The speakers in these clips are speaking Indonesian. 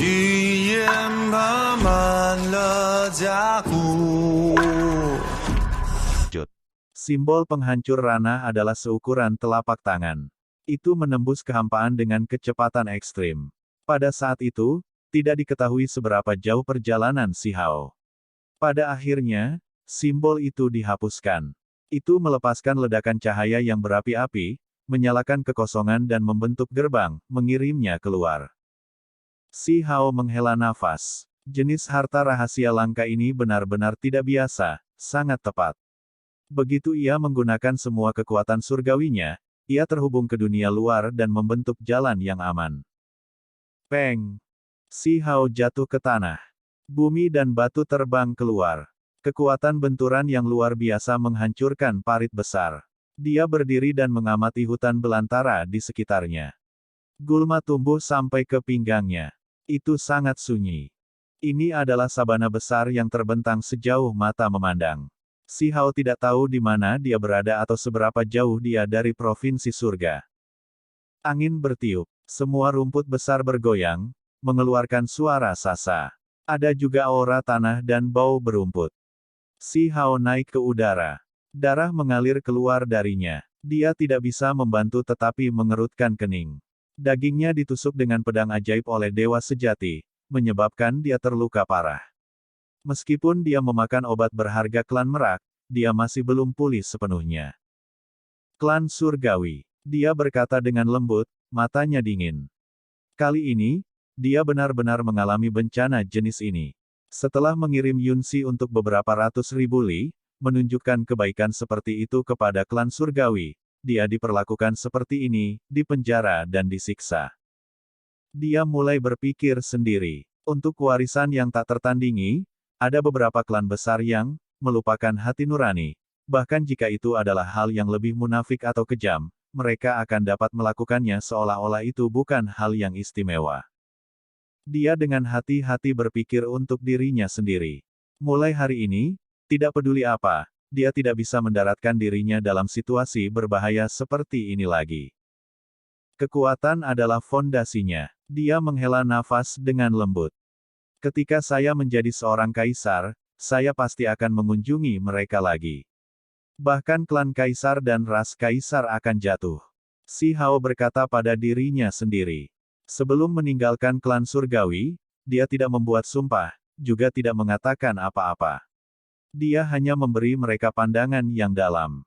语言爬满了甲骨。 Simbol penghancur ranah adalah seukuran telapak tangan. Itu menembus kehampaan dengan kecepatan ekstrim. Pada saat itu, tidak diketahui seberapa jauh perjalanan si Hao. Pada akhirnya, simbol itu dihapuskan. Itu melepaskan ledakan cahaya yang berapi-api, menyalakan kekosongan dan membentuk gerbang, mengirimnya keluar. Si Hao menghela nafas. Jenis harta rahasia langka ini benar-benar tidak biasa, sangat tepat. Begitu ia menggunakan semua kekuatan surgawinya, ia terhubung ke dunia luar dan membentuk jalan yang aman. Peng! Si Hao jatuh ke tanah. Bumi dan batu terbang keluar. Kekuatan benturan yang luar biasa menghancurkan parit besar. Dia berdiri dan mengamati hutan belantara di sekitarnya. Gulma tumbuh sampai ke pinggangnya. Itu sangat sunyi. Ini adalah sabana besar yang terbentang sejauh mata memandang. Si Hao tidak tahu di mana dia berada atau seberapa jauh dia dari provinsi surga. Angin bertiup. Semua rumput besar bergoyang, mengeluarkan suara sasa. Ada juga aura tanah dan bau berumput. Si Hao naik ke udara. Darah mengalir keluar darinya. Dia tidak bisa membantu tetapi mengerutkan kening. Dagingnya ditusuk dengan pedang ajaib oleh dewa sejati, menyebabkan dia terluka parah. Meskipun dia memakan obat berharga klan Merak, dia masih belum pulih sepenuhnya. Klan Surgawi. Dia berkata dengan lembut, matanya dingin. Kali ini, dia benar-benar mengalami bencana jenis ini. Setelah mengirim Yunsi untuk beberapa ratus ribu li, menunjukkan kebaikan seperti itu kepada klan Surgawi, dia diperlakukan seperti ini, dipenjara dan disiksa. Dia mulai berpikir sendiri. Untuk warisan yang tak tertandingi, ada beberapa klan besar yang melupakan hati nurani. Bahkan jika itu adalah hal yang lebih munafik atau kejam, mereka akan dapat melakukannya seolah-olah itu bukan hal yang istimewa. Dia dengan hati-hati berpikir untuk dirinya sendiri. Mulai hari ini, tidak peduli apa, dia tidak bisa mendaratkan dirinya dalam situasi berbahaya seperti ini lagi. Kekuatan adalah fondasinya. Dia menghela nafas dengan lembut. Ketika saya menjadi seorang kaisar, saya pasti akan mengunjungi mereka lagi. Bahkan klan kaisar dan ras kaisar akan jatuh. Si Hao berkata pada dirinya sendiri. Sebelum meninggalkan klan surgawi, dia tidak membuat sumpah, juga tidak mengatakan apa-apa. Dia hanya memberi mereka pandangan yang dalam.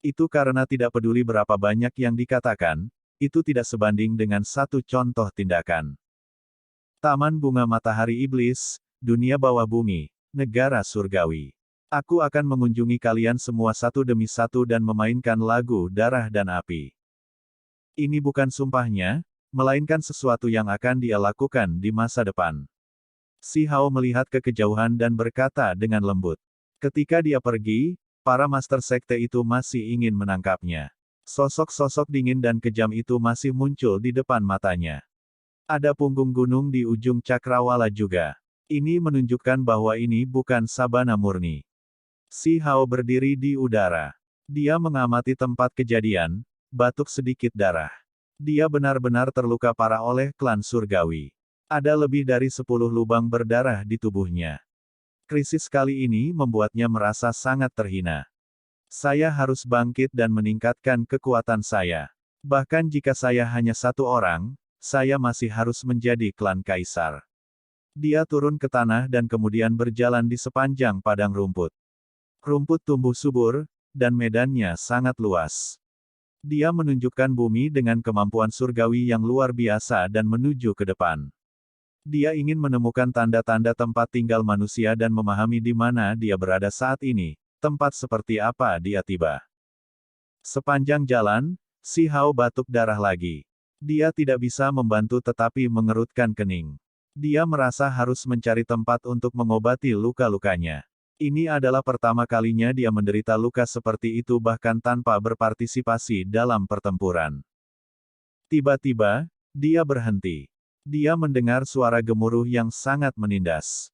Itu karena tidak peduli berapa banyak yang dikatakan, itu tidak sebanding dengan satu contoh tindakan. Taman Bunga Matahari Iblis, dunia bawah bumi, negara surgawi. Aku akan mengunjungi kalian semua satu demi satu dan memainkan lagu darah dan api. Ini bukan sumpahnya, melainkan sesuatu yang akan dia lakukan di masa depan. Si Hao melihat ke kejauhan dan berkata dengan lembut. Ketika dia pergi, para master sekte itu masih ingin menangkapnya. Sosok-sosok dingin dan kejam itu masih muncul di depan matanya. Ada punggung gunung di ujung cakrawala juga. Ini menunjukkan bahwa ini bukan sabana murni. Si Hao berdiri di udara. Dia mengamati tempat kejadian, batuk sedikit darah. Dia benar-benar terluka parah oleh klan surgawi. Ada lebih dari 10 lubang berdarah di tubuhnya. Krisis kali ini membuatnya merasa sangat terhina. Saya harus bangkit dan meningkatkan kekuatan saya. Bahkan jika saya hanya satu orang, saya masih harus menjadi klan kaisar. Dia turun ke tanah dan kemudian berjalan di sepanjang padang rumput. Rumput tumbuh subur, dan medannya sangat luas. Dia menunjukkan bumi dengan kemampuan surgawi yang luar biasa dan menuju ke depan. Dia ingin menemukan tanda-tanda tempat tinggal manusia dan memahami di mana dia berada saat ini, tempat seperti apa dia tiba. Sepanjang jalan, si Hao batuk darah lagi. Dia tidak bisa membantu tetapi mengerutkan kening. Dia merasa harus mencari tempat untuk mengobati luka-lukanya. Ini adalah pertama kalinya dia menderita luka seperti itu bahkan tanpa berpartisipasi dalam pertempuran. Tiba-tiba, dia berhenti. Dia mendengar suara gemuruh yang sangat menindas.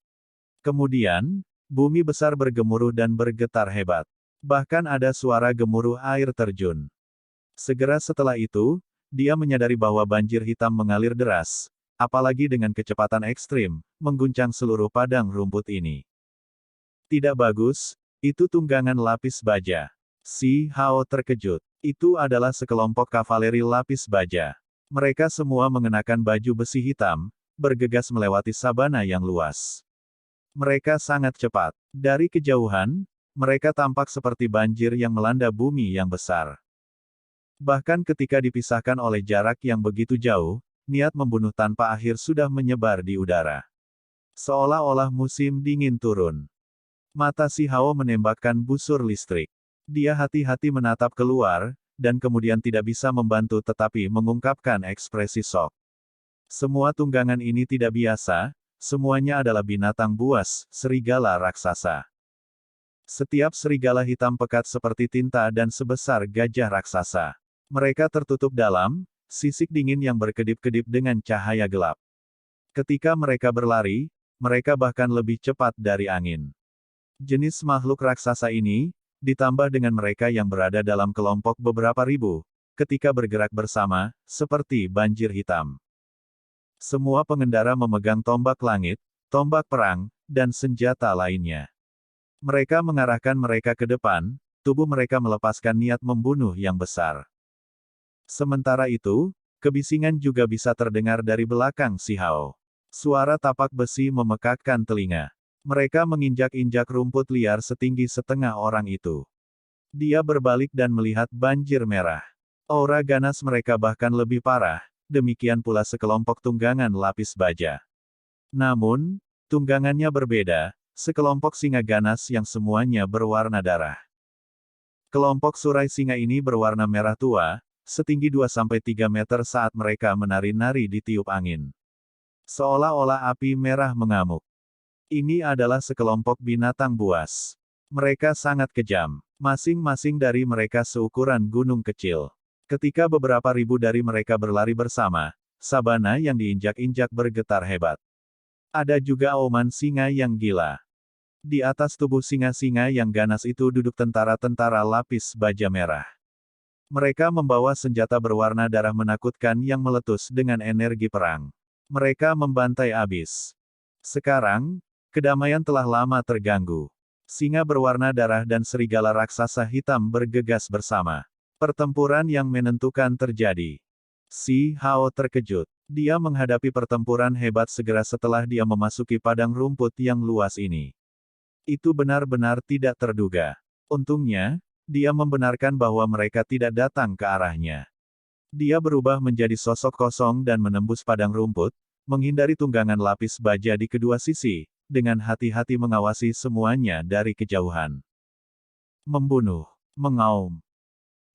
Kemudian, bumi besar bergemuruh dan bergetar hebat. Bahkan ada suara gemuruh air terjun. Segera setelah itu, dia menyadari bahwa banjir hitam mengalir deras, apalagi dengan kecepatan ekstrim, mengguncang seluruh padang rumput ini. Tidak bagus, itu tunggangan lapis baja. Si Hao terkejut. Itu adalah sekelompok kavaleri lapis baja. Mereka semua mengenakan baju besi hitam, bergegas melewati sabana yang luas. Mereka sangat cepat. Dari kejauhan, mereka tampak seperti banjir yang melanda bumi yang besar. Bahkan ketika dipisahkan oleh jarak yang begitu jauh, niat membunuh tanpa akhir sudah menyebar di udara. Seolah-olah musim dingin turun. Mata si Hao menembakkan busur listrik. Dia hati-hati menatap keluar, dan kemudian tidak bisa membantu tetapi mengungkapkan ekspresi shock. Semua tunggangan ini tidak biasa, semuanya adalah binatang buas, serigala raksasa. Setiap serigala hitam pekat seperti tinta dan sebesar gajah raksasa. Mereka tertutup dalam, sisik dingin yang berkedip-kedip dengan cahaya gelap. Ketika mereka berlari, mereka bahkan lebih cepat dari angin. Jenis makhluk raksasa ini, ditambah dengan mereka yang berada dalam kelompok beberapa ribu, ketika bergerak bersama, seperti banjir hitam. Semua pengendara memegang tombak langit, tombak perang, dan senjata lainnya. Mereka mengarahkan mereka ke depan, tubuh mereka melepaskan niat membunuh yang besar. Sementara itu, kebisingan juga bisa terdengar dari belakang si Hao. Suara tapak besi memekakkan telinga. Mereka menginjak-injak rumput liar setinggi setengah orang itu. Dia berbalik dan melihat banjir merah. Aura ganas mereka bahkan lebih parah, demikian pula sekelompok tunggangan lapis baja. Namun, tunggangannya berbeda, sekelompok singa ganas yang semuanya berwarna darah. Kelompok surai singa ini berwarna merah tua, setinggi 2-3 meter saat mereka menari-nari di tiup angin. Seolah-olah api merah mengamuk. Ini adalah sekelompok binatang buas. Mereka sangat kejam. Masing-masing dari mereka seukuran gunung kecil. Ketika beberapa ribu dari mereka berlari bersama, sabana yang diinjak-injak bergetar hebat. Ada juga auman singa yang gila. Di atas tubuh singa-singa yang ganas itu duduk tentara-tentara lapis baja merah. Mereka membawa senjata berwarna darah menakutkan yang meletus dengan energi perang. Mereka membantai abis. Sekarang, kedamaian telah lama terganggu. Singa berwarna darah dan serigala raksasa hitam bergegas bersama. Pertempuran yang menentukan terjadi. Si Hao terkejut. Dia menghadapi pertempuran hebat segera setelah dia memasuki padang rumput yang luas ini. Itu benar-benar tidak terduga. Untungnya, dia membenarkan bahwa mereka tidak datang ke arahnya. Dia berubah menjadi sosok kosong dan menembus padang rumput, menghindari tunggangan lapis baja di kedua sisi, dengan hati-hati mengawasi semuanya dari kejauhan. Membunuh. Mengaum.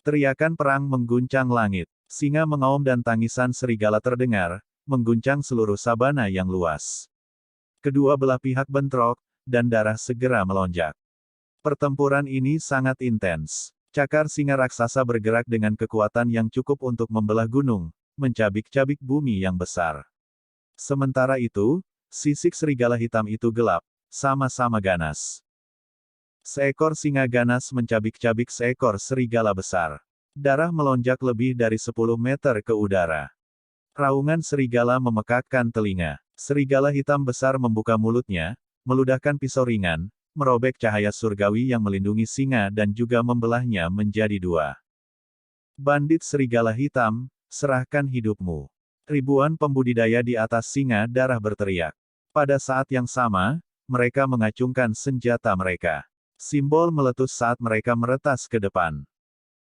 Teriakan perang mengguncang langit. Singa mengaum dan tangisan serigala terdengar, mengguncang seluruh sabana yang luas. Kedua belah pihak bentrok, dan darah segera melonjak. Pertempuran ini sangat intens. Cakar singa raksasa bergerak dengan kekuatan yang cukup untuk membelah gunung, mencabik-cabik bumi yang besar. Sementara itu, sisik serigala hitam itu gelap, sama-sama ganas. Seekor singa ganas mencabik-cabik seekor serigala besar. Darah melonjak lebih dari 10 meter ke udara. Raungan serigala memekakkan telinga. Serigala hitam besar membuka mulutnya, meludahkan pisau ringan, merobek cahaya surgawi yang melindungi singa dan juga membelahnya menjadi dua. Bandit serigala hitam, serahkan hidupmu. Ribuan pembudidaya di atas singa darah berteriak. Pada saat yang sama, mereka mengacungkan senjata mereka. Simbol meletus saat mereka meretas ke depan.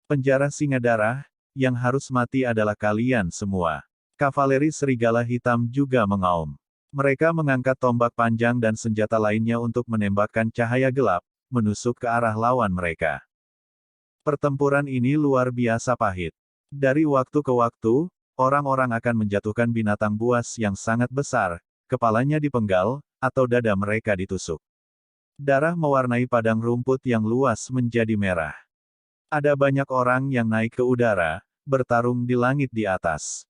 Penjara singa darah, yang harus mati adalah kalian semua. Kavaleri serigala hitam juga mengaum. Mereka mengangkat tombak panjang dan senjata lainnya untuk menembakkan cahaya gelap, menusuk ke arah lawan mereka. Pertempuran ini luar biasa pahit. Dari waktu ke waktu, orang-orang akan menjatuhkan binatang buas yang sangat besar, kepalanya dipenggal, atau dada mereka ditusuk. Darah mewarnai padang rumput yang luas menjadi merah. Ada banyak orang yang naik ke udara, bertarung di langit di atas.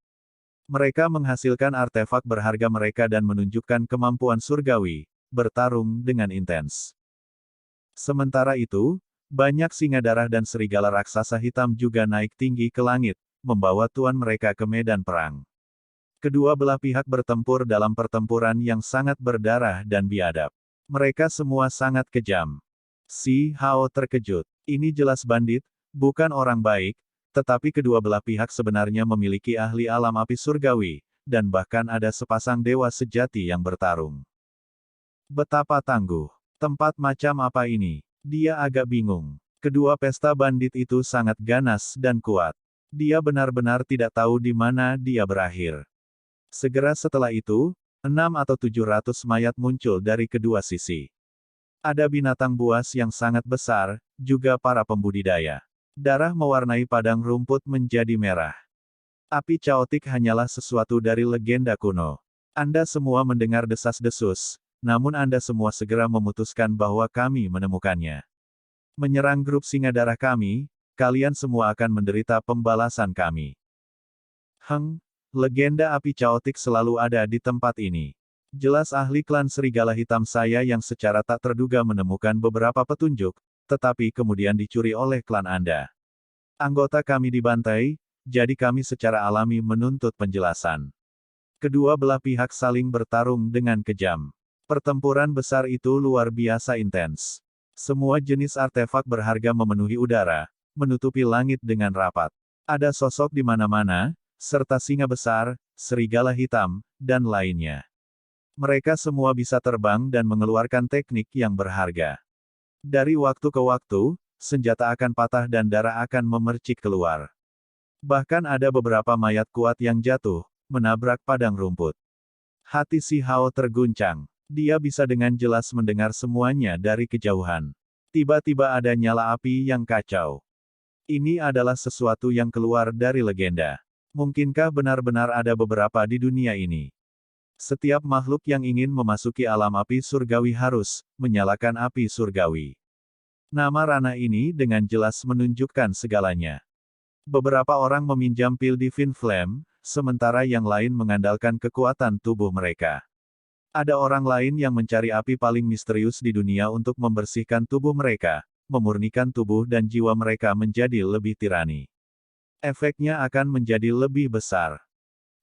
Mereka menghasilkan artefak berharga mereka dan menunjukkan kemampuan surgawi, bertarung dengan intens. Sementara itu, banyak singa darah dan serigala raksasa hitam juga naik tinggi ke langit, membawa tuan mereka ke medan perang. Kedua belah pihak bertempur dalam pertempuran yang sangat berdarah dan biadab. Mereka semua sangat kejam. Si Hao terkejut. Ini jelas bandit, bukan orang baik, tetapi kedua belah pihak sebenarnya memiliki ahli alam api surgawi, dan bahkan ada sepasang dewa sejati yang bertarung. Betapa tangguh. Tempat macam apa ini? Dia agak bingung. Kedua pesta bandit itu sangat ganas dan kuat. Dia benar-benar tidak tahu di mana dia berakhir. Segera setelah itu, 6 atau 700 mayat muncul dari kedua sisi. Ada binatang buas yang sangat besar, juga para pembudidaya. Darah mewarnai padang rumput menjadi merah. Api caotik hanyalah sesuatu dari legenda kuno. Anda semua mendengar desas-desus, namun Anda semua segera memutuskan bahwa kami menemukannya. Menyerang grup singa darah kami, kalian semua akan menderita pembalasan kami. Legenda api caotik selalu ada di tempat ini. Jelas ahli klan serigala hitam saya yang secara tak terduga menemukan beberapa petunjuk, tetapi kemudian dicuri oleh klan Anda. Anggota kami dibantai, jadi kami secara alami menuntut penjelasan. Kedua belah pihak saling bertarung dengan kejam. Pertempuran besar itu luar biasa intens. Semua jenis artefak berharga memenuhi udara, menutupi langit dengan rapat. Ada sosok di mana-mana, serta singa besar, serigala hitam, dan lainnya. Mereka semua bisa terbang dan mengeluarkan teknik yang berharga. Dari waktu ke waktu, senjata akan patah dan darah akan memercik keluar. Bahkan ada beberapa mayat kuat yang jatuh, menabrak padang rumput. Hati si Hao terguncang. Dia bisa dengan jelas mendengar semuanya dari kejauhan. Tiba-tiba ada nyala api yang kacau. Ini adalah sesuatu yang keluar dari legenda. Mungkinkah benar-benar ada beberapa di dunia ini? Setiap makhluk yang ingin memasuki alam api surgawi harus menyalakan api surgawi. Nama ranah ini dengan jelas menunjukkan segalanya. Beberapa orang meminjam pil Divine Flame, sementara yang lain mengandalkan kekuatan tubuh mereka. Ada orang lain yang mencari api paling misterius di dunia untuk membersihkan tubuh mereka, memurnikan tubuh dan jiwa mereka menjadi lebih tirani. Efeknya akan menjadi lebih besar.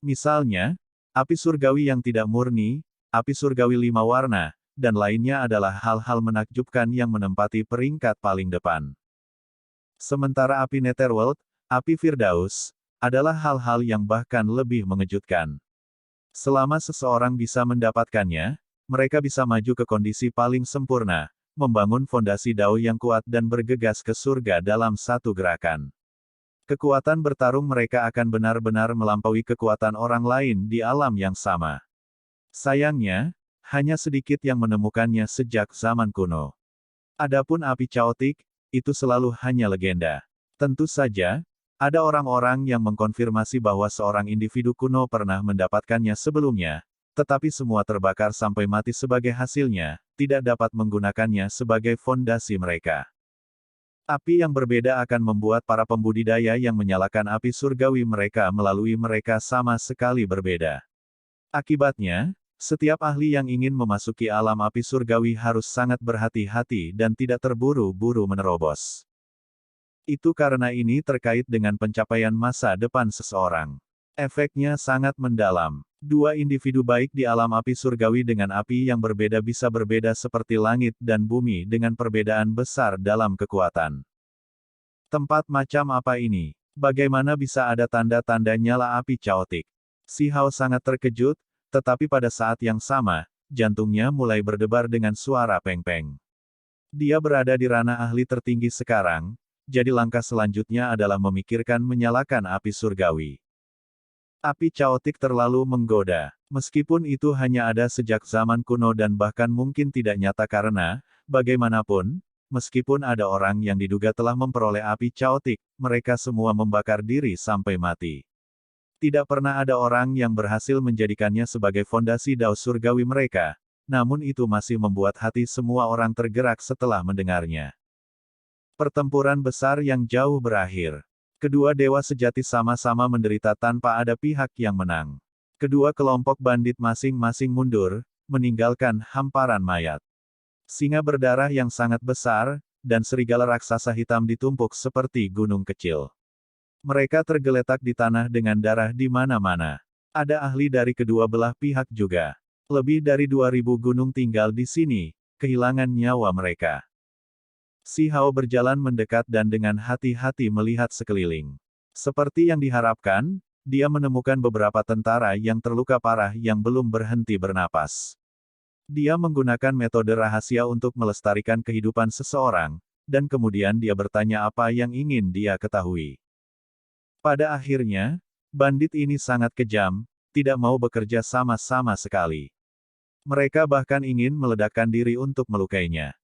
Misalnya, api surgawi yang tidak murni, api surgawi 5 warna, dan lainnya adalah hal-hal menakjubkan yang menempati peringkat paling depan. Sementara api Netherworld, api Firdaus, adalah hal-hal yang bahkan lebih mengejutkan. Selama seseorang bisa mendapatkannya, mereka bisa maju ke kondisi paling sempurna, membangun fondasi Dao yang kuat dan bergegas ke surga dalam satu gerakan. Kekuatan bertarung mereka akan benar-benar melampaui kekuatan orang lain di alam yang sama. Sayangnya, hanya sedikit yang menemukannya sejak zaman kuno. Adapun api caotik, itu selalu hanya legenda. Tentu saja, ada orang-orang yang mengkonfirmasi bahwa seorang individu kuno pernah mendapatkannya sebelumnya, tetapi semua terbakar sampai mati sebagai hasilnya, tidak dapat menggunakannya sebagai fondasi mereka. Api yang berbeda akan membuat para pembudidaya yang menyalakan api surgawi mereka melalui mereka sama sekali berbeda. Akibatnya, setiap ahli yang ingin memasuki alam api surgawi harus sangat berhati-hati dan tidak terburu-buru menerobos. Itu karena ini terkait dengan pencapaian masa depan seseorang. Efeknya sangat mendalam. Dua individu baik di alam api surgawi dengan api yang berbeda bisa berbeda seperti langit dan bumi dengan perbedaan besar dalam kekuatan. Tempat macam apa ini? Bagaimana bisa ada tanda-tanda nyala api caotik? Si Hao sangat terkejut, tetapi pada saat yang sama, jantungnya mulai berdebar dengan suara peng-peng. Dia berada di ranah ahli tertinggi sekarang, jadi langkah selanjutnya adalah memikirkan menyalakan api surgawi. Api caotik terlalu menggoda. Meskipun itu hanya ada sejak zaman kuno dan bahkan mungkin tidak nyata karena, bagaimanapun, meskipun ada orang yang diduga telah memperoleh api caotik, mereka semua membakar diri sampai mati. Tidak pernah ada orang yang berhasil menjadikannya sebagai fondasi Dao surgawi mereka, namun itu masih membuat hati semua orang tergerak setelah mendengarnya. Pertempuran besar yang jauh berakhir. Kedua dewa sejati sama-sama menderita tanpa ada pihak yang menang. Kedua kelompok bandit masing-masing mundur, meninggalkan hamparan mayat. Singa berdarah yang sangat besar, dan serigala raksasa hitam ditumpuk seperti gunung kecil. Mereka tergeletak di tanah dengan darah di mana-mana. Ada ahli dari kedua belah pihak juga. Lebih dari 2000 gunung tinggal di sini, kehilangan nyawa mereka. Si Hao berjalan mendekat dan dengan hati-hati melihat sekeliling. Seperti yang diharapkan, dia menemukan beberapa tentara yang terluka parah yang belum berhenti bernapas. Dia menggunakan metode rahasia untuk melestarikan kehidupan seseorang, dan kemudian dia bertanya apa yang ingin dia ketahui. Pada akhirnya, bandit ini sangat kejam, tidak mau bekerja sama-sama sekali. Mereka bahkan ingin meledakkan diri untuk melukainya.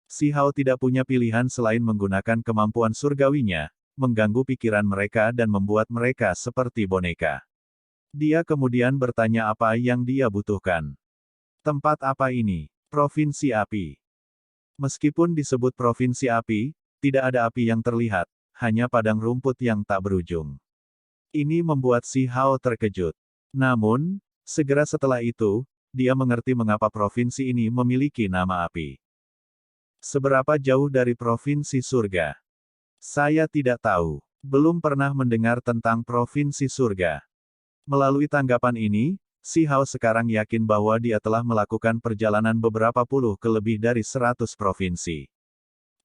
Si Hao tidak punya pilihan selain menggunakan kemampuan surgawinya, mengganggu pikiran mereka dan membuat mereka seperti boneka. Dia kemudian bertanya apa yang dia butuhkan. Tempat apa ini? Provinsi Api. Meskipun disebut Provinsi Api, tidak ada api yang terlihat, hanya padang rumput yang tak berujung. Ini membuat si Hao terkejut. Namun, segera setelah itu, dia mengerti mengapa provinsi ini memiliki nama api. Seberapa jauh dari Provinsi Surga? Saya tidak tahu. Belum pernah mendengar tentang Provinsi Surga. Melalui tanggapan ini, si Hao sekarang yakin bahwa dia telah melakukan perjalanan beberapa puluh ke lebih dari 100 provinsi.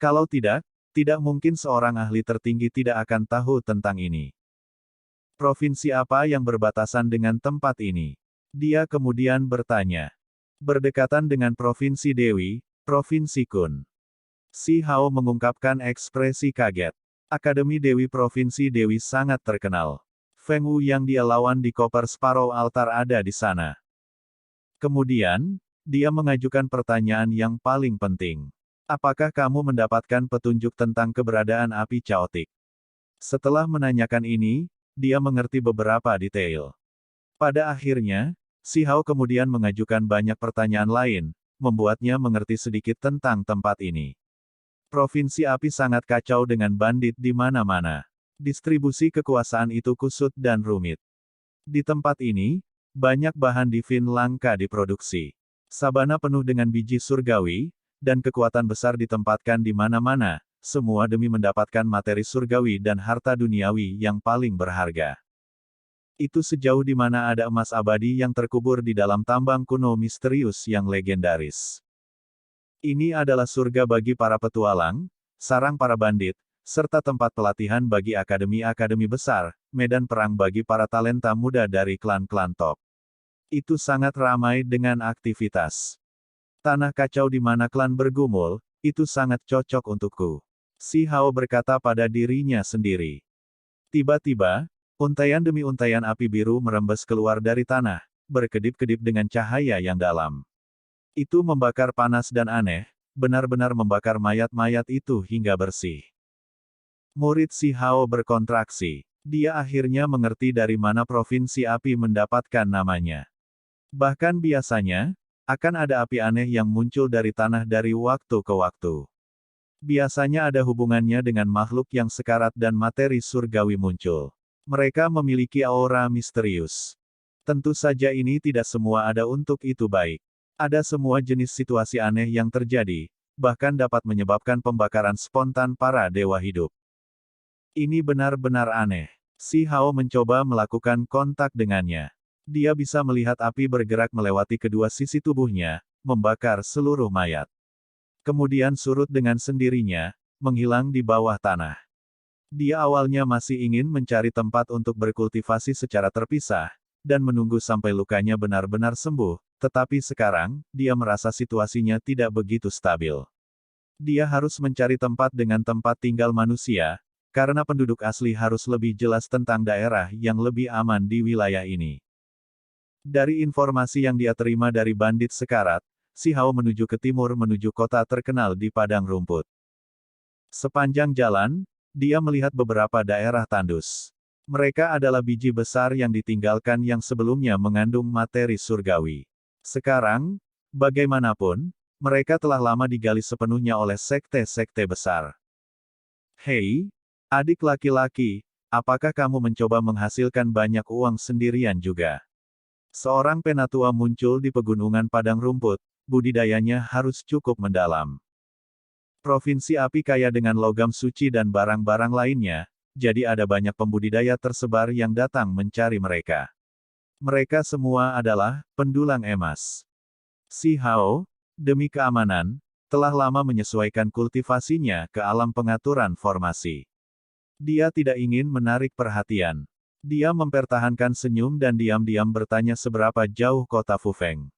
Kalau tidak mungkin seorang ahli tertinggi tidak akan tahu tentang ini. Provinsi apa yang berbatasan dengan tempat ini? Dia kemudian bertanya. Berdekatan dengan Provinsi Dewi, Provinsi Kun. Si Hao mengungkapkan ekspresi kaget. Akademi Dewi Provinsi Dewi sangat terkenal. Feng Wu yang dia lawan di Copper Sparrow Altar ada di sana. Kemudian, dia mengajukan pertanyaan yang paling penting. Apakah kamu mendapatkan petunjuk tentang keberadaan api caotik? Setelah menanyakan ini, dia mengerti beberapa detail. Pada akhirnya, si Hao kemudian mengajukan banyak pertanyaan lain, membuatnya mengerti sedikit tentang tempat ini. Provinsi api sangat kacau dengan bandit di mana-mana. Distribusi kekuasaan itu kusut dan rumit. Di tempat ini, banyak bahan divin langka diproduksi. Sabana penuh dengan biji surgawi, dan kekuatan besar ditempatkan di mana-mana, semua demi mendapatkan materi surgawi dan harta duniawi yang paling berharga. Itu sejauh di mana ada emas abadi yang terkubur di dalam tambang kuno misterius yang legendaris. Ini adalah surga bagi para petualang, sarang para bandit, serta tempat pelatihan bagi akademi-akademi besar, medan perang bagi para talenta muda dari klan-klan top. Itu sangat ramai dengan aktivitas. Tanah kacau di mana klan bergumul, itu sangat cocok untukku. Si Hao berkata pada dirinya sendiri. Tiba-tiba, untaian demi untaian api biru merembes keluar dari tanah, berkedip-kedip dengan cahaya yang dalam. Itu membakar panas dan aneh, benar-benar membakar mayat-mayat itu hingga bersih. Murid si Hao berkontraksi. Dia akhirnya mengerti dari mana provinsi api mendapatkan namanya. Bahkan biasanya, akan ada api aneh yang muncul dari tanah dari waktu ke waktu. Biasanya ada hubungannya dengan makhluk yang sekarat dan materi surgawi muncul. Mereka memiliki aura misterius. Tentu saja ini tidak semua ada untuk itu baik. Ada semua jenis situasi aneh yang terjadi, bahkan dapat menyebabkan pembakaran spontan para dewa hidup. Ini benar-benar aneh. Si Hao mencoba melakukan kontak dengannya. Dia bisa melihat api bergerak melewati kedua sisi tubuhnya, membakar seluruh mayat. Kemudian surut dengan sendirinya, menghilang di bawah tanah. Dia awalnya masih ingin mencari tempat untuk berkultivasi secara terpisah, dan menunggu sampai lukanya benar-benar sembuh, tetapi sekarang, dia merasa situasinya tidak begitu stabil. Dia harus mencari tempat dengan tempat tinggal manusia, karena penduduk asli harus lebih jelas tentang daerah yang lebih aman di wilayah ini. Dari informasi yang dia terima dari bandit sekarat, si Hao menuju ke timur menuju kota terkenal di padang rumput. Sepanjang jalan, dia melihat beberapa daerah tandus. Mereka adalah biji besar yang ditinggalkan yang sebelumnya mengandung materi surgawi. Sekarang, bagaimanapun, mereka telah lama digali sepenuhnya oleh sekte-sekte besar. Hei, adik laki-laki, apakah kamu mencoba menghasilkan banyak uang sendirian juga? Seorang penatua muncul di pegunungan padang rumput, budidayanya harus cukup mendalam. Provinsi api kaya dengan logam suci dan barang-barang lainnya, jadi ada banyak pembudidaya tersebar yang datang mencari mereka. Mereka semua adalah pendulang emas. Si Hao, demi keamanan, telah lama menyesuaikan kultivasinya ke alam pengaturan formasi. Dia tidak ingin menarik perhatian. Dia mempertahankan senyum dan diam-diam bertanya seberapa jauh kota Fufeng.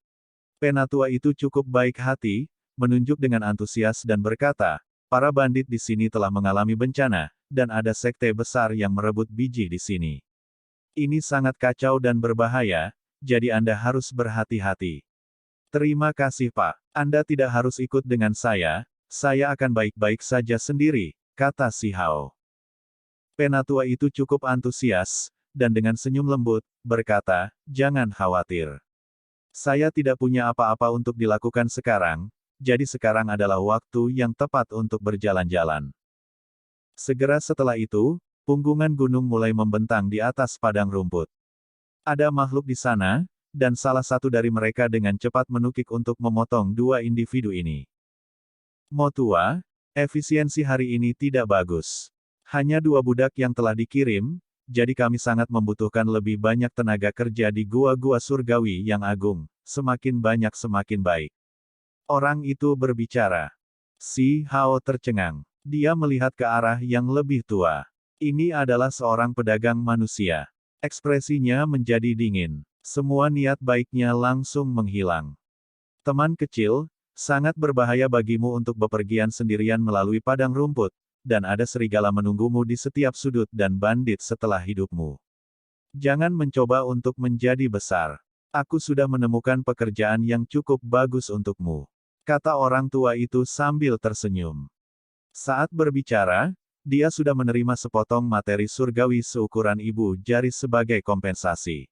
Penatua itu cukup baik hati, menunjuk dengan antusias dan berkata, para bandit di sini telah mengalami bencana, dan ada sekte besar yang merebut biji di sini. Ini sangat kacau dan berbahaya, jadi Anda harus berhati-hati. Terima kasih Pak, Anda tidak harus ikut dengan saya akan baik-baik saja sendiri, kata si Hao. Penatua itu cukup antusias, dan dengan senyum lembut, berkata, jangan khawatir. Saya tidak punya apa-apa untuk dilakukan sekarang, jadi sekarang adalah waktu yang tepat untuk berjalan-jalan. Segera setelah itu, punggungan gunung mulai membentang di atas padang rumput. Ada makhluk di sana, dan salah satu dari mereka dengan cepat menukik untuk memotong dua individu ini. Motua, efisiensi hari ini tidak bagus. Hanya 2 budak yang telah dikirim, jadi kami sangat membutuhkan lebih banyak tenaga kerja di gua-gua surgawi yang agung, semakin banyak semakin baik. Orang itu berbicara. Si Hao tercengang. Dia melihat ke arah yang lebih tua. Ini adalah seorang pedagang manusia. Ekspresinya menjadi dingin. Semua niat baiknya langsung menghilang. Teman kecil, sangat berbahaya bagimu untuk bepergian sendirian melalui padang rumput, dan ada serigala menunggumu di setiap sudut dan bandit setelah hidupmu. Jangan mencoba untuk menjadi besar. Aku sudah menemukan pekerjaan yang cukup bagus untukmu, kata orang tua itu sambil tersenyum. Saat berbicara, dia sudah menerima sepotong materi surgawi seukuran ibu jari sebagai kompensasi.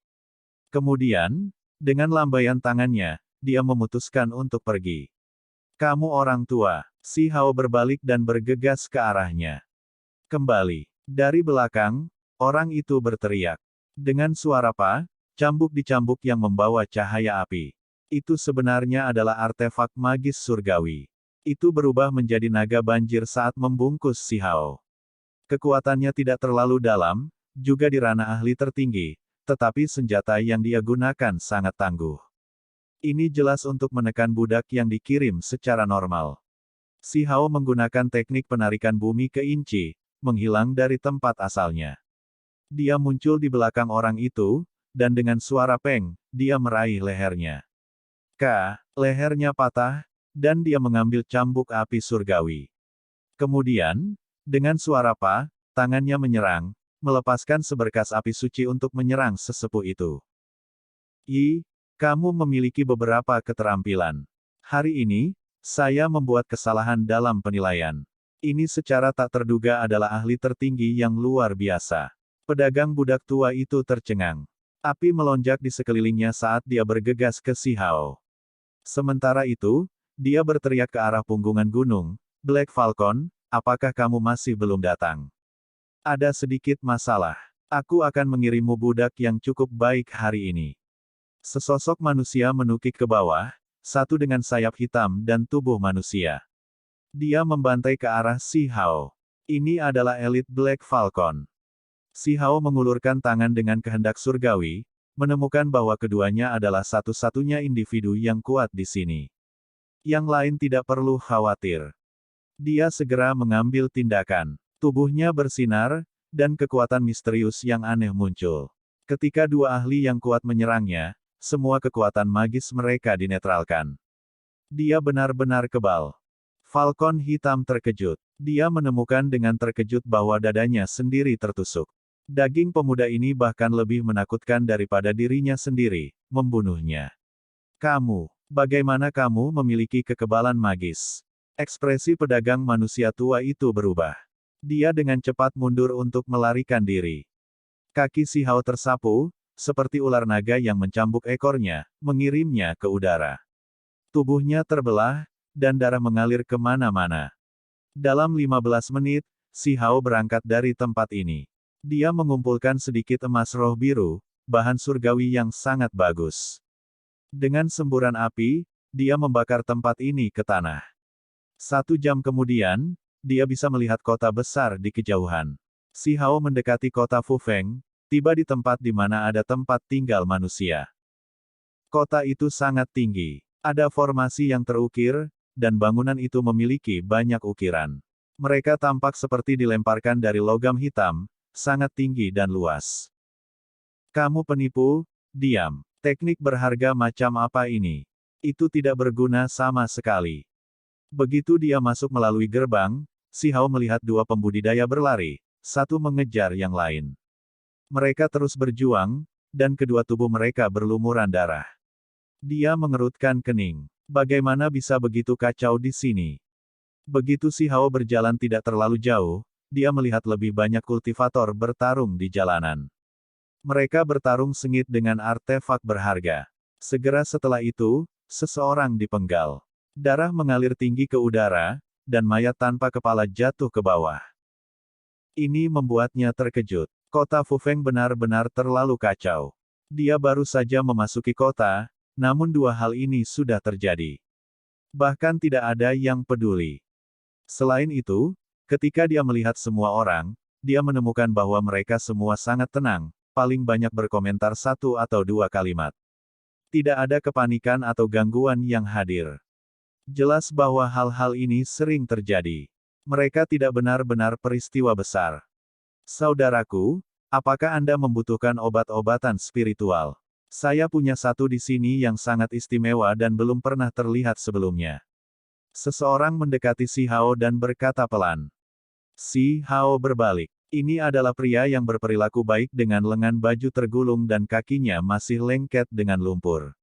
Kemudian, dengan lambaian tangannya, dia memutuskan untuk pergi. Kamu orang tua. Si Hao berbalik dan bergegas ke arahnya. Kembali. Dari belakang, orang itu berteriak. Dengan suara cambuk dicambuk yang membawa cahaya api. Itu sebenarnya adalah artefak magis surgawi. Itu berubah menjadi naga banjir saat membungkus si Hao. Kekuatannya tidak terlalu dalam, juga di ranah ahli tertinggi, tetapi senjata yang dia gunakan sangat tangguh. Ini jelas untuk menekan budak yang dikirim secara normal. Si Hao menggunakan teknik penarikan bumi ke inci, menghilang dari tempat asalnya. Dia muncul di belakang orang itu, dan dengan suara peng, dia meraih lehernya. Lehernya patah, dan dia mengambil cambuk api surgawi. Kemudian, dengan suara tangannya menyerang, melepaskan seberkas api suci untuk menyerang sesepuh itu. Kamu memiliki beberapa keterampilan. Hari ini, saya membuat kesalahan dalam penilaian. Ini secara tak terduga adalah ahli tertinggi yang luar biasa. Pedagang budak tua itu tercengang. Api melonjak di sekelilingnya saat dia bergegas ke si Hao. Sementara itu, dia berteriak ke arah punggungan gunung, Black Falcon, apakah kamu masih belum datang? Ada sedikit masalah. Aku akan mengirimmu budak yang cukup baik hari ini. Sesosok manusia menukik ke bawah, satu dengan sayap hitam dan tubuh manusia. Dia membantai ke arah si Hao. Ini adalah elit Black Falcon. Si Hao mengulurkan tangan dengan kehendak surgawi, menemukan bahwa keduanya adalah satu-satunya individu yang kuat di sini. Yang lain tidak perlu khawatir. Dia segera mengambil tindakan. Tubuhnya bersinar, dan kekuatan misterius yang aneh muncul. Ketika dua ahli yang kuat menyerangnya, semua kekuatan magis mereka dinetralkan. Dia benar-benar kebal. Falcon hitam terkejut. Dia menemukan dengan terkejut bahwa dadanya sendiri tertusuk. Daging pemuda ini bahkan lebih menakutkan daripada dirinya sendiri, membunuhnya. Bagaimana kamu memiliki kekebalan magis? Ekspresi pedagang manusia tua itu berubah. Dia dengan cepat mundur untuk melarikan diri. Kaki si Hao tersapu, seperti ular naga yang mencambuk ekornya, mengirimnya ke udara. Tubuhnya terbelah, dan darah mengalir kemana-mana. Dalam 15 menit, si Hao berangkat dari tempat ini. Dia mengumpulkan sedikit emas roh biru, bahan surgawi yang sangat bagus. Dengan semburan api, dia membakar tempat ini ke tanah. 1 jam kemudian, dia bisa melihat kota besar di kejauhan. Si Hao mendekati kota Fufeng, tiba di tempat di mana ada tempat tinggal manusia. Kota itu sangat tinggi. Ada formasi yang terukir, dan bangunan itu memiliki banyak ukiran. Mereka tampak seperti dilemparkan dari logam hitam, sangat tinggi dan luas. Kamu penipu, diam. Teknik berharga macam apa ini? Itu tidak berguna sama sekali. Begitu dia masuk melalui gerbang, Si Hao melihat dua pembudidaya berlari, satu mengejar yang lain. Mereka terus berjuang, dan kedua tubuh mereka berlumuran darah. Dia mengerutkan kening. Bagaimana bisa begitu kacau di sini? Begitu Si Hao berjalan tidak terlalu jauh, dia melihat lebih banyak kultivator bertarung di jalanan. Mereka bertarung sengit dengan artefak berharga. Segera setelah itu, seseorang dipenggal. Darah mengalir tinggi ke udara, dan mayat tanpa kepala jatuh ke bawah. Ini membuatnya terkejut. Kota Fufeng benar-benar terlalu kacau. Dia baru saja memasuki kota, namun dua hal ini sudah terjadi. Bahkan tidak ada yang peduli. Selain itu, ketika dia melihat semua orang, dia menemukan bahwa mereka semua sangat tenang, paling banyak berkomentar satu atau dua kalimat. Tidak ada kepanikan atau gangguan yang hadir. Jelas bahwa hal-hal ini sering terjadi. Mereka tidak benar-benar peristiwa besar. Saudaraku, apakah Anda membutuhkan obat-obatan spiritual? Saya punya satu di sini yang sangat istimewa dan belum pernah terlihat sebelumnya. Seseorang mendekati Si Hao dan berkata pelan. Si Hao berbalik. Ini adalah pria yang berperilaku baik dengan lengan baju tergulung dan kakinya masih lengket dengan lumpur.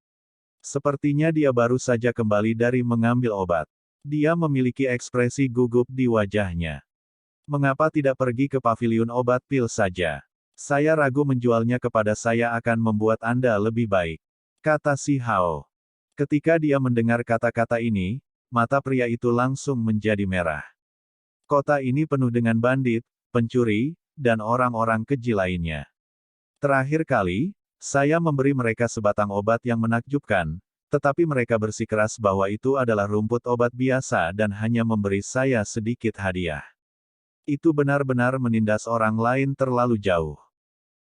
Sepertinya dia baru saja kembali dari mengambil obat. Dia memiliki ekspresi gugup di wajahnya. Mengapa tidak pergi ke paviliun obat pil saja? Saya ragu menjualnya kepada saya akan membuat Anda lebih baik, kata Si Hao. Ketika dia mendengar kata-kata ini, mata pria itu langsung menjadi merah. Kota ini penuh dengan bandit, pencuri, dan orang-orang keji lainnya. Terakhir kali, saya memberi mereka sebatang obat yang menakjubkan, tetapi mereka bersikeras bahwa itu adalah rumput obat biasa dan hanya memberi saya sedikit hadiah. Itu benar-benar menindas orang lain terlalu jauh.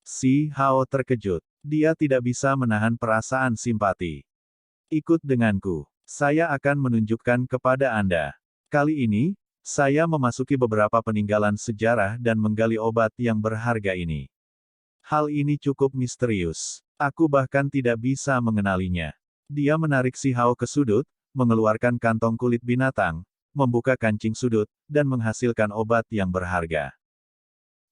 Si Hao terkejut. Dia tidak bisa menahan perasaan simpati. Ikut denganku. Saya akan menunjukkan kepada Anda. Kali ini, saya memasuki beberapa peninggalan sejarah dan menggali obat yang berharga ini. Hal ini cukup misterius. Aku bahkan tidak bisa mengenalinya. Dia menarik Si Hao ke sudut, mengeluarkan kantong kulit binatang, membuka kancing sudut, dan menghasilkan obat yang berharga.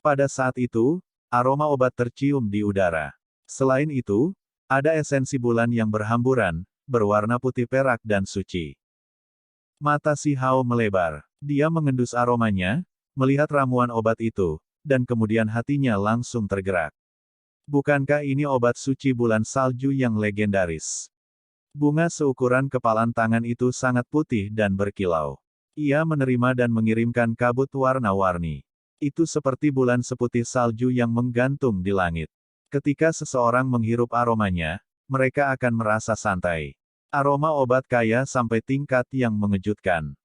Pada saat itu, aroma obat tercium di udara. Selain itu, ada esensi bulan yang berhamburan, berwarna putih perak dan suci. Mata Si Hao melebar. Dia mengendus aromanya, melihat ramuan obat itu, dan kemudian hatinya langsung tergerak. Bukankah ini obat suci bulan salju yang legendaris? Bunga seukuran kepalan tangan itu sangat putih dan berkilau. Ia menerima dan mengirimkan kabut warna-warni. Itu seperti bulan seputih salju yang menggantung di langit. Ketika seseorang menghirup aromanya, mereka akan merasa santai. Aroma obat kaya sampai tingkat yang mengejutkan.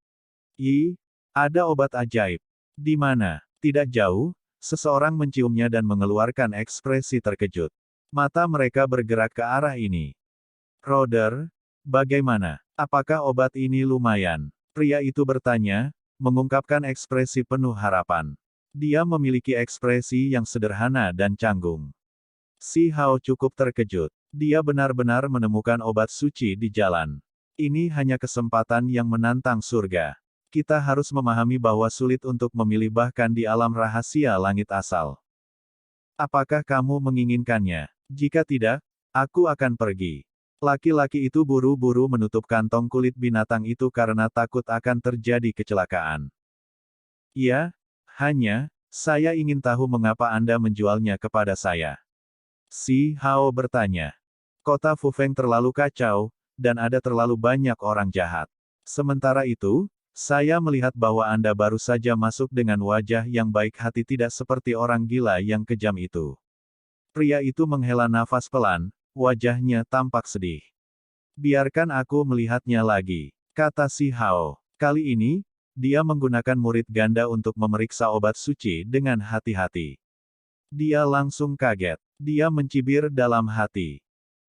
Ada obat ajaib. Di mana? Tidak jauh, seseorang menciumnya dan mengeluarkan ekspresi terkejut. Mata mereka bergerak ke arah ini. Roder, bagaimana? Apakah obat ini lumayan? Pria itu bertanya, mengungkapkan ekspresi penuh harapan. Dia memiliki ekspresi yang sederhana dan canggung. Si Hao cukup terkejut. Dia benar-benar menemukan obat suci di jalan. Ini hanya kesempatan yang menantang surga. Kita harus memahami bahwa sulit untuk memilih bahkan di alam rahasia langit asal. Apakah kamu menginginkannya? Jika tidak, aku akan pergi. Laki-laki itu buru-buru menutup kantong kulit binatang itu karena takut akan terjadi kecelakaan. Ya, saya ingin tahu mengapa Anda menjualnya kepada saya. Si Hao bertanya. Kota Fufeng terlalu kacau, dan ada terlalu banyak orang jahat. Sementara itu, saya melihat bahwa Anda baru saja masuk dengan wajah yang baik hati tidak seperti orang gila yang kejam itu. Pria itu menghela nafas pelan, wajahnya tampak sedih. Biarkan aku melihatnya lagi, kata Si Hao. Kali ini, dia menggunakan murid ganda untuk memeriksa obat suci dengan hati-hati. Dia langsung kaget. Dia mencibir dalam hati.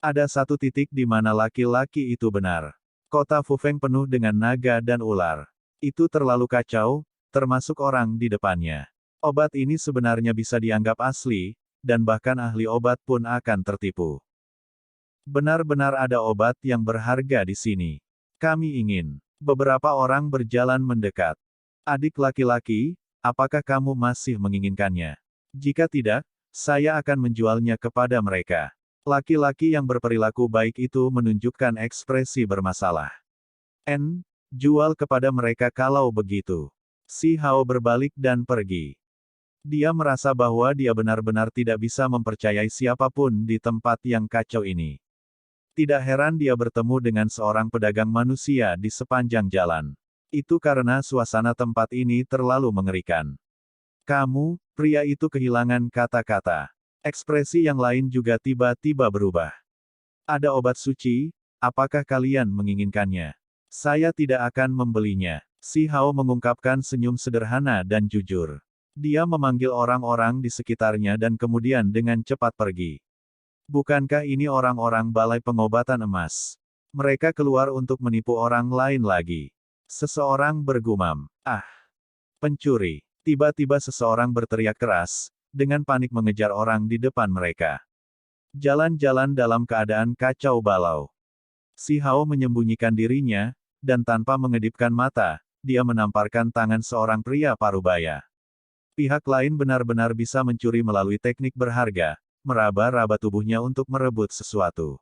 Ada satu titik di mana laki-laki itu benar. Kota Fufeng penuh dengan naga dan ular. Itu terlalu kacau, termasuk orang di depannya. Obat ini sebenarnya bisa dianggap asli, dan bahkan ahli obat pun akan tertipu. Benar-benar ada obat yang berharga di sini. Kami ingin. Beberapa orang berjalan mendekat. Adik laki-laki, apakah kamu masih menginginkannya? Jika tidak, saya akan menjualnya kepada mereka. Laki-laki yang berperilaku baik itu menunjukkan ekspresi bermasalah. Jual kepada mereka kalau begitu. Si Hao berbalik dan pergi. Dia merasa bahwa dia benar-benar tidak bisa mempercayai siapapun di tempat yang kacau ini. Tidak heran dia bertemu dengan seorang pedagang manusia di sepanjang jalan. Itu karena suasana tempat ini terlalu mengerikan. Kamu, pria itu kehilangan kata-kata. Ekspresi yang lain juga tiba-tiba berubah. Ada obat suci, apakah kalian menginginkannya? Saya tidak akan membelinya. Si Hao mengungkapkan senyum sederhana dan jujur. Dia memanggil orang-orang di sekitarnya dan kemudian dengan cepat pergi. Bukankah ini orang-orang balai pengobatan emas? Mereka keluar untuk menipu orang lain lagi. Seseorang bergumam, "Ah, pencuri." Tiba-tiba seseorang berteriak keras, dengan panik mengejar orang di depan mereka. Jalan-jalan dalam keadaan kacau balau. Si Hao menyembunyikan dirinya, dan tanpa mengedipkan mata, dia menamparkan tangan seorang pria parubaya. Pihak lain benar-benar bisa mencuri melalui teknik berharga, meraba-raba tubuhnya untuk merebut sesuatu.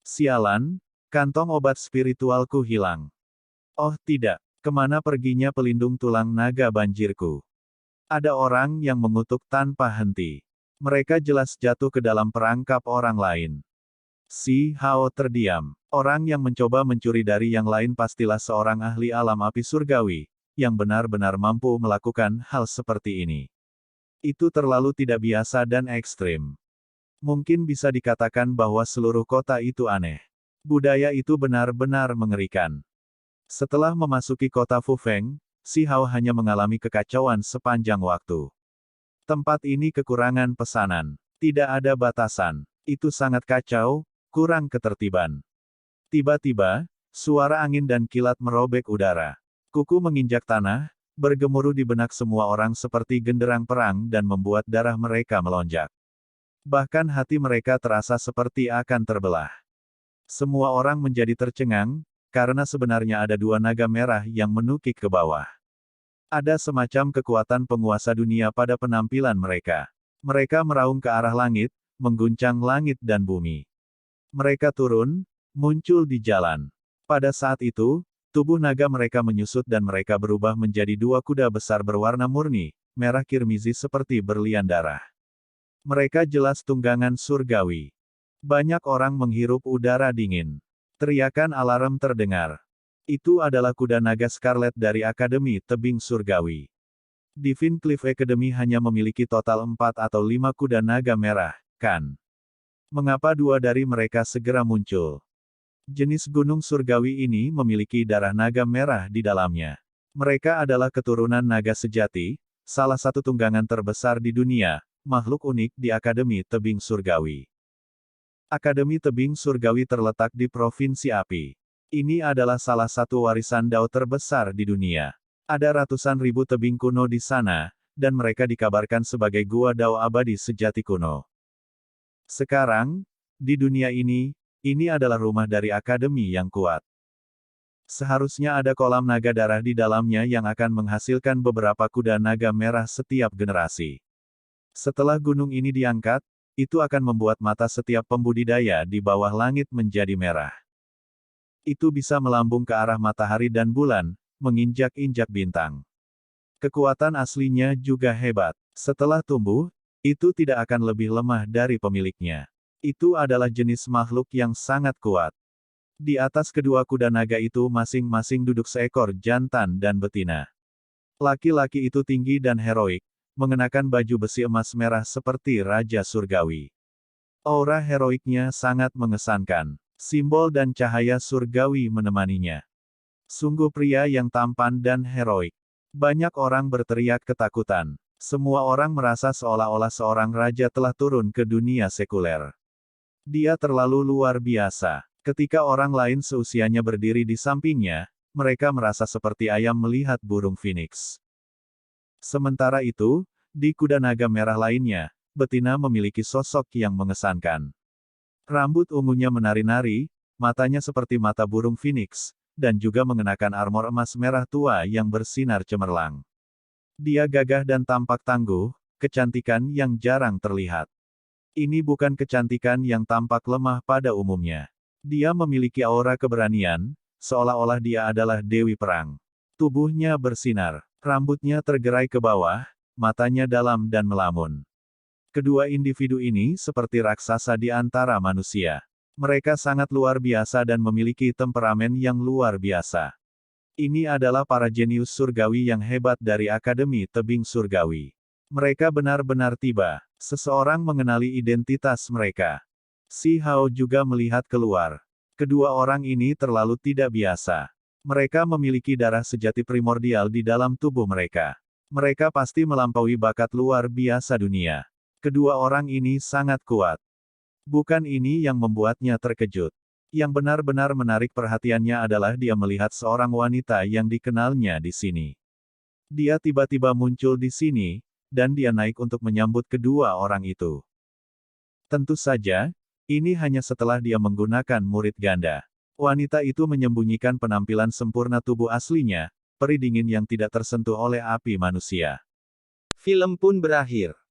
Sialan, kantong obat spiritualku hilang. Oh tidak, kemana perginya pelindung tulang naga banjirku? Ada orang yang mengutuk tanpa henti. Mereka jelas jatuh ke dalam perangkap orang lain. Si Hao terdiam. Orang yang mencoba mencuri dari yang lain pastilah seorang ahli alam api surgawi, yang benar-benar mampu melakukan hal seperti ini. Itu terlalu tidak biasa dan ekstrim. Mungkin bisa dikatakan bahwa seluruh kota itu aneh. Budaya itu benar-benar mengerikan. Setelah memasuki kota Fufeng, Si Hao hanya mengalami kekacauan sepanjang waktu. Tempat ini kekurangan pesanan. Tidak ada batasan. Itu sangat kacau, kurang ketertiban. Tiba-tiba, suara angin dan kilat merobek udara. Kuku menginjak tanah, bergemuruh di benak semua orang seperti genderang perang dan membuat darah mereka melonjak. Bahkan hati mereka terasa seperti akan terbelah. Semua orang menjadi tercengang, karena sebenarnya ada dua naga merah yang menukik ke bawah. Ada semacam kekuatan penguasa dunia pada penampilan mereka. Mereka meraung ke arah langit, mengguncang langit dan bumi. Mereka turun, muncul di jalan. Pada saat itu, tubuh naga mereka menyusut dan mereka berubah menjadi dua kuda besar berwarna murni, merah kirmizi seperti berlian darah. Mereka jelas tunggangan surgawi. Banyak orang menghirup udara dingin. Teriakan alarm terdengar. Itu adalah kuda naga Scarlet dari Akademi Tebing Surgawi. Divine Cliff Academy hanya memiliki total 4 atau 5 kuda naga merah, kan? Mengapa dua dari mereka segera muncul? Jenis gunung surgawi ini memiliki darah naga merah di dalamnya. Mereka adalah keturunan naga sejati, salah satu tunggangan terbesar di dunia, makhluk unik di Akademi Tebing Surgawi. Akademi Tebing Surgawi terletak di Provinsi Api. Ini adalah salah satu warisan Dao terbesar di dunia. Ada ratusan ribu tebing kuno di sana, dan mereka dikabarkan sebagai gua Dao abadi sejati kuno. Sekarang, di dunia ini adalah rumah dari akademi yang kuat. Seharusnya ada kolam naga darah di dalamnya yang akan menghasilkan beberapa kuda naga merah setiap generasi. Setelah gunung ini diangkat, itu akan membuat mata setiap pembudidaya di bawah langit menjadi merah. Itu bisa melambung ke arah matahari dan bulan, menginjak-injak bintang. Kekuatan aslinya juga hebat. Setelah tumbuh, itu tidak akan lebih lemah dari pemiliknya. Itu adalah jenis makhluk yang sangat kuat. Di atas kedua kuda naga itu masing-masing duduk seekor jantan dan betina. Laki-laki itu tinggi dan heroik, mengenakan baju besi emas merah seperti Raja Surgawi. Aura heroiknya sangat mengesankan. Simbol dan cahaya surgawi menemaninya. Sungguh pria yang tampan dan heroik. Banyak orang berteriak ketakutan. Semua orang merasa seolah-olah seorang raja telah turun ke dunia sekuler. Dia terlalu luar biasa. Ketika orang lain seusianya berdiri di sampingnya, mereka merasa seperti ayam melihat burung phoenix. Sementara itu, di kuda naga merah lainnya, betina memiliki sosok yang mengesankan. Rambut ungunya menari-nari, matanya seperti mata burung phoenix, dan juga mengenakan armor emas merah tua yang bersinar cemerlang. Dia gagah dan tampak tangguh, kecantikan yang jarang terlihat. Ini bukan kecantikan yang tampak lemah pada umumnya. Dia memiliki aura keberanian, seolah-olah dia adalah dewi perang. Tubuhnya bersinar, rambutnya tergerai ke bawah, matanya dalam dan melamun. Kedua individu ini seperti raksasa di antara manusia. Mereka sangat luar biasa dan memiliki temperamen yang luar biasa. Ini adalah para jenius surgawi yang hebat dari Akademi Tebing Surgawi. Mereka benar-benar tiba. Seseorang mengenali identitas mereka. Si Hao juga melihat keluar. Kedua orang ini terlalu tidak biasa. Mereka memiliki darah sejati primordial di dalam tubuh mereka. Mereka pasti melampaui bakat luar biasa dunia. Kedua orang ini sangat kuat. Bukan ini yang membuatnya terkejut. Yang benar-benar menarik perhatiannya adalah dia melihat seorang wanita yang dikenalnya di sini. Dia tiba-tiba muncul di sini, dan dia naik untuk menyambut kedua orang itu. Tentu saja, ini hanya setelah dia menggunakan murid ganda. Wanita itu menyembunyikan penampilan sempurna tubuh aslinya, peri dingin yang tidak tersentuh oleh api manusia. Film pun berakhir.